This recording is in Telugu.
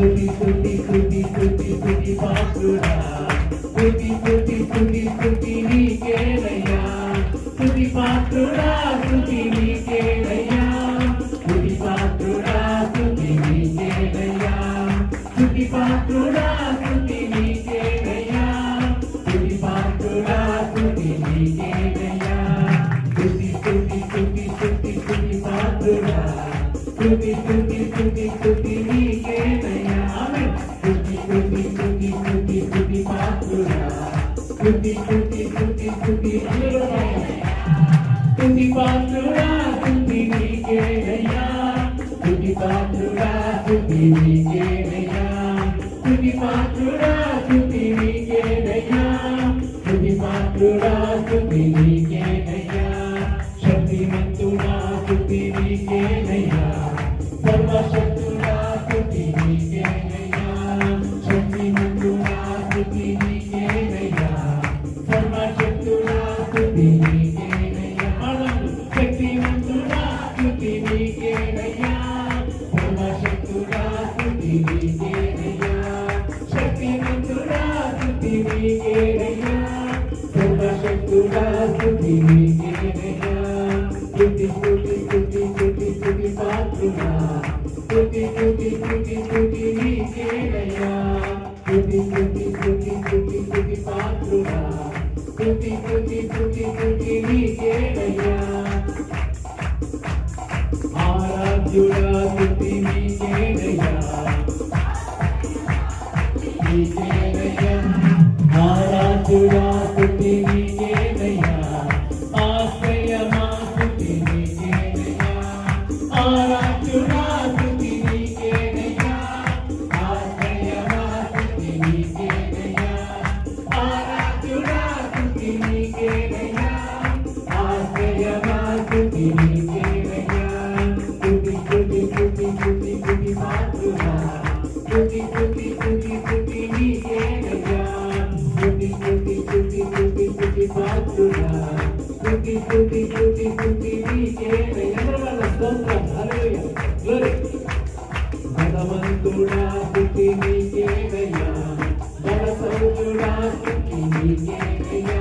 స్తుతి స్తుతి స్తుతి స్తుతి స్తుతి పాత్రుడా స్తుతి స్తుతి స్తుతి స్తుతి నీకేనయ్యా స్తుతి పాత్రుడా స్తుతి నీకేనయ్యా స్తుతి పాత్రుడా స్తుతి నీకేనయ్యా స్తుతి పాత్రుడా స్తుతి నీకేనయ్యా స్తుతి పాత్రుడా స్తుతి నీకేనయ్యా స్తుతి స్తుతి స్తుతి స్తుతి స్తుతి పాత్రుడా స్తుతి స్తుతి స్తుతి స్తుతి నీకేనయ్యా ఆమేన్ స్తుతి స్తుతి స్తుతి స్తుతి స్తుతి పాత్రుడా స్తుతి స్తుతి స్తుతి స్తుతి స్తుతి పాత్రుడా స్తుతి నీకేనయ్యా స్తుతి పాత్రుడా స్తుతి నీకేనయ్యా స్తుతి పాత్రుడా స్తుతి నీకేనయ్యా స్తుతి పాత్రుడా స్తుతి నీకేనయ్యా శక్తిమంతుడా స్తుతి నీకేనయ్యా సర్వశక్తుడా స్తుతి నీకేనయ్యా శక్తిమంతుడా స్తుతి నీకేనయ్యా సర్వశక్తుడా స్తుతి నీకేనయ్యా శక్తిమంతుడా స్తుతి నీకేనయ్యా సర్వశక్తుడా స్తుతి నీకేనయ్యా శక్తిమంతుడా స్తుతి నీకేనయ్యా సర్వశక్తుడా స్తుతి నీకేనయ్యా స్తుతి స్తుతి స్తుతి స్తుతి స్తుతి పాత్రుడా స్తుతి స్తుతి స్తుతి స్తుతి నీకేనయ్యా స్తుతి స్తుతి స్తుతి స్తుతి స్తుతి పాత్రుడా స్తుతి స్తుతి స్తుతి స్తుతి నీకేనయ్యా ఆరాధ్యుడా స్తుతి నీకేనయ్యా నీకేనయ్యా ఆరాధ్యుడా స్తుతి నీకేనయ్యా ఆశ్రయమా స్తుతి నీకేనయ్యా ఆరాధ్యుడా స్తుతి నీకేనయ్యా ఆశ్రయమా స్తుతి నీకేనయ్యా ఆరాధ్యుడా స్తుతి నీకేనయ్యా ఆశ్రయమా స్తుతి నీకేనయ్యా స్తుతి స్తుతి స్తుతి స్తుతి స్తుతి పాత్రుడా స్తుతి స్తుతి స్తుతి స్తుతి నీకేనయ్యా స్తుతి స్తుతి స్తుతి స్తుతి స్తుతి పాత్రుడా స్తుతి స్తుతి స్తుతి స్తుతి నీకేనయ్యా స్తోత్రం హల్లెలూయా గ్లోరీ భగవంతుడా స్తుతి నీకేనయ్యా బలసౌతుడా స్తుతి నీకేనయ్యా